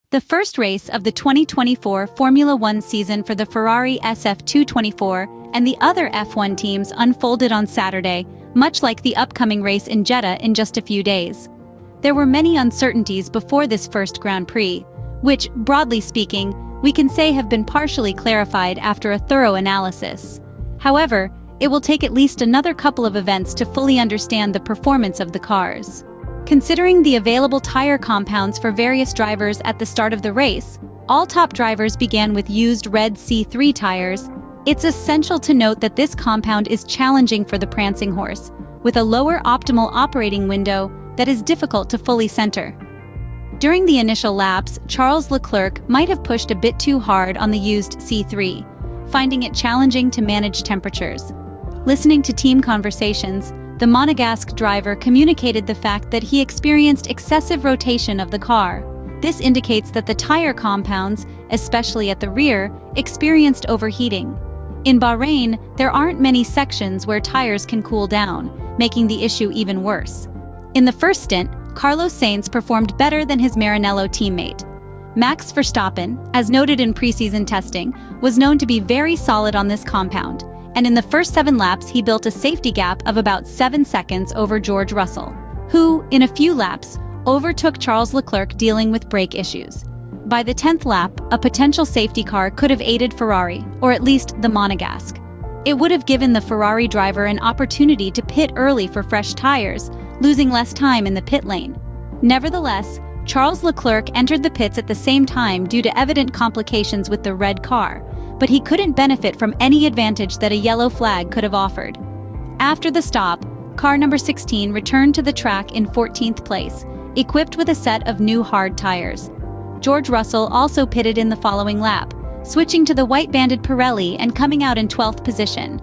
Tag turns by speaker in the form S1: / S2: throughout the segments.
S1: The first race of the 2024 Formula One season for the Ferrari SF2-24 and the other F1 teams unfolded on Saturday, much like the upcoming race in Jeddah in just a few days. There were many uncertainties before this first Grand Prix, which, broadly speaking, we can say have been partially clarified after a thorough analysis. However, it will take at least another couple of events to fully understand the performance of the cars. Considering the available tire compounds for various drivers at the start of the race, all top drivers began with used red C3 tires. It's essential to note that this compound is challenging for the Prancing Horse, with a lower optimal operating window that is difficult to fully center. During the initial laps, Charles Leclerc might have pushed a bit too hard on the used C3, finding it challenging to manage temperatures. Listening to team conversations, the Monegasque driver communicated the fact that he experienced excessive rotation of the car. This indicates that the tire compounds, especially at the rear, experienced overheating. In Bahrain, there aren't many sections where tires can cool down, making the issue even worse. In the first stint, Carlos Sainz performed better than his Maranello teammate. Max Verstappen, as noted in preseason testing, was known to be very solid on this compound, and in the first 7 laps he built a safety gap of about 7 seconds over George Russell, who, in a few laps, overtook Charles Leclerc dealing with brake issues. By the 10th lap, a potential safety car could have aided Ferrari, or at least the Monegasque. It would have given the Ferrari driver an opportunity to pit early for fresh tires, losing less time in the pit lane. Nevertheless, Charles Leclerc entered the pits at the same time due to evident complications with the red car, but he couldn't benefit from any advantage that a yellow flag could have offered. After the stop, car number 16 returned to the track in 14th place, equipped with a set of new hard tires. George Russell also pitted in the following lap, switching to the white-banded Pirelli and coming out in 12th position.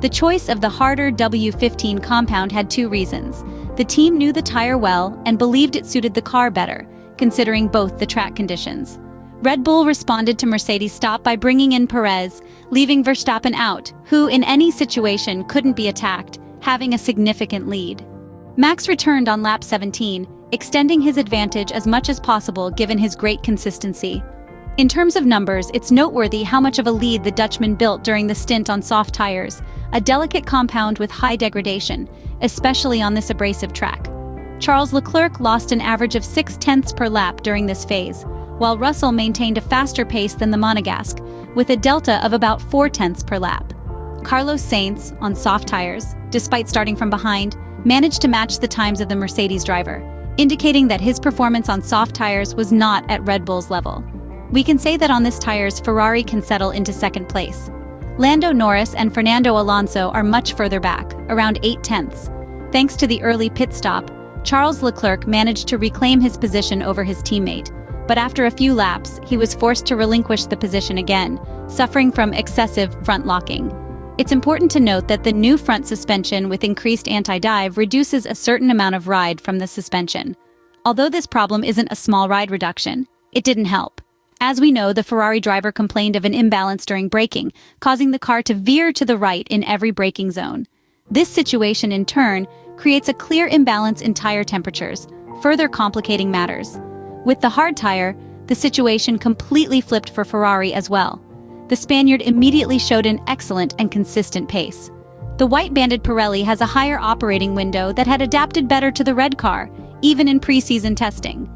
S1: The choice of the harder W15 compound had 2 reasons. The team knew the tire well and believed it suited the car better, considering both the track conditions. Red Bull responded to Mercedes' stop by bringing in Perez, leaving Verstappen out, who in any situation couldn't be attacked, having a significant lead. Max returned on lap 17, extending his advantage as much as possible given his great consistency. In terms of numbers, it's noteworthy how much of a lead the Dutchman built during the stint on soft tires, a delicate compound with high degradation, especially on this abrasive track. Charles Leclerc lost an average of 0.6 per lap during this phase, while Russell maintained a faster pace than the Monegasque, with a delta of about 0.4 per lap. Carlos Sainz, on soft tires, despite starting from behind, managed to match the times of the Mercedes driver, indicating that his performance on soft tires was not at Red Bull's level. We can say that on this tires, Ferrari can settle into second place. Lando Norris and Fernando Alonso are much further back, around 0.8. Thanks to the early pit stop, Charles Leclerc managed to reclaim his position over his teammate, but after a few laps, he was forced to relinquish the position again, suffering from excessive front locking. It's important to note that the new front suspension with increased anti-dive reduces a certain amount of ride from the suspension. Although this problem isn't a small ride reduction, it didn't help. As we know, the Ferrari driver complained of an imbalance during braking, causing the car to veer to the right in every braking zone. This situation, in turn, creates a clear imbalance in tire temperatures, further complicating matters. With the hard tire, the situation completely flipped for Ferrari as well. The Spaniard immediately showed an excellent and consistent pace. The white-banded Pirelli has a higher operating window that had adapted better to the red car, even in pre-season testing.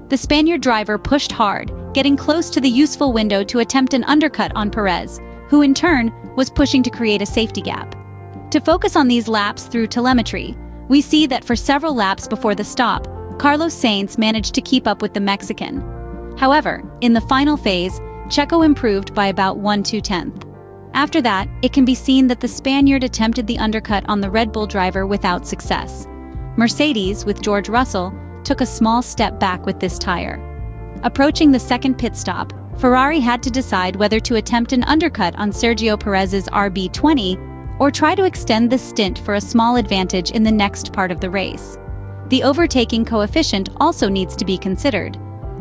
S1: The Spaniard driver pushed hard, getting close to the useful window to attempt an undercut on Perez, who in turn was pushing to create a safety gap. To focus on these laps through telemetry, we see that for several laps before the stop, Carlos Sainz managed to keep up with the Mexican. However, in the final phase, Checo improved by about 1/2. After that, it can be seen that the Spaniard attempted the undercut on the Red Bull driver without success. Mercedes, with George Russell, took a small step back with this tire. Approaching the second pit stop, Ferrari had to decide whether to attempt an undercut on Sergio Perez's RB20 or try to extend the stint for a small advantage in the next part of the race. The overtaking coefficient also needs to be considered.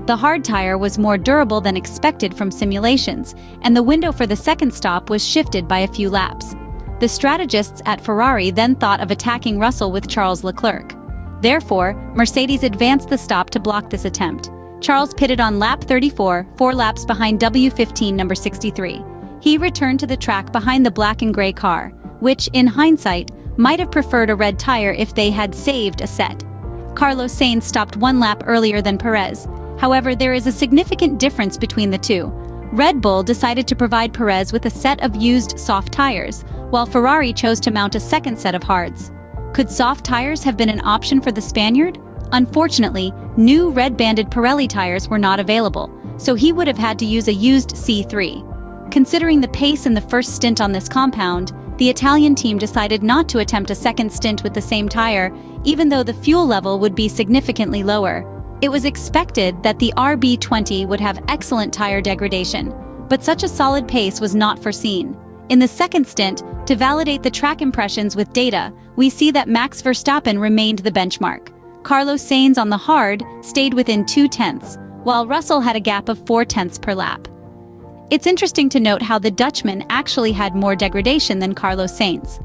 S1: The hard tire was more durable than expected from simulations, and the window for the second stop was shifted by a few laps. The strategists at Ferrari then thought of attacking Russell with Charles Leclerc. Therefore, Mercedes advanced the stop to block this attempt. Charles pitted on lap 34, 4 laps behind W15 number 63. He returned to the track behind the black and gray car, which, in hindsight, might have preferred a red tire if they had saved a set. Carlos Sainz stopped 1 lap earlier than Perez. However, there is a significant difference between the two. Red Bull decided to provide Perez with a set of used soft tires, while Ferrari chose to mount a second set of hards. Could soft tires have been an option for the Spaniard? Unfortunately, new red-banded Pirelli tires were not available, so he would have had to use a used C3. Considering the pace in the first stint on this compound, the Italian team decided not to attempt a second stint with the same tire, even though the fuel level would be significantly lower. It was expected that the RB20 would have excellent tire degradation, but such a solid pace was not foreseen. In the second stint, to validate the track impressions with data, we see that Max Verstappen remained the benchmark. Carlos Sainz on the hard stayed within 0.2, while Russell had a gap of 0.4 per lap. It's interesting to note how the Dutchman actually had more degradation than Carlos Sainz.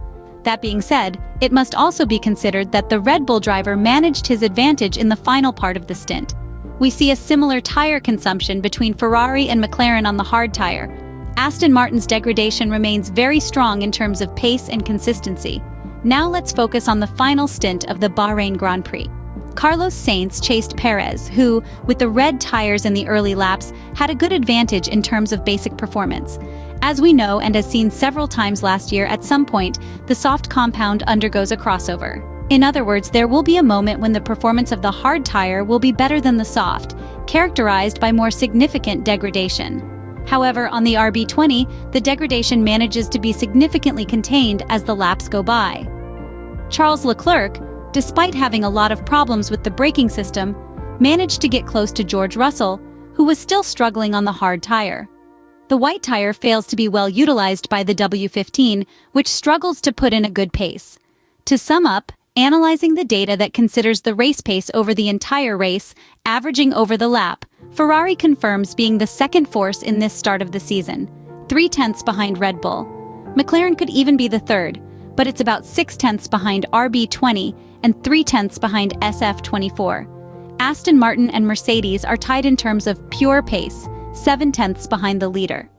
S1: That being said, it must also be considered that the Red Bull driver managed his advantage in the final part of the stint. We see a similar tire consumption between Ferrari and McLaren on the hard tire. Aston Martin's degradation remains very strong in terms of pace and consistency. Now let's focus on the final stint of the Bahrain Grand Prix. Carlos Sainz chased Perez, who, with the red tires in the early laps, had a good advantage in terms of basic performance. As we know and as seen several times last year, at some point, the soft compound undergoes a crossover. In other words, there will be a moment when the performance of the hard tire will be better than the soft, characterized by more significant degradation. However, on the RB20, the degradation manages to be significantly contained as the laps go by. Charles Leclerc, despite having a lot of problems with the braking system, managed to get close to George Russell, who was still struggling on the hard tire. The white tire fails to be well utilized by the W15, which struggles to put in a good pace. To sum up, analyzing the data that considers the race pace over the entire race, averaging over the lap, Ferrari confirms being the second force in this start of the season, 0.3 behind Red Bull. McLaren could even be the third, but it's about 0.6 behind RB20 and 0.3 behind SF24. Aston Martin and Mercedes are tied in terms of pure pace, 0.7 behind the leader.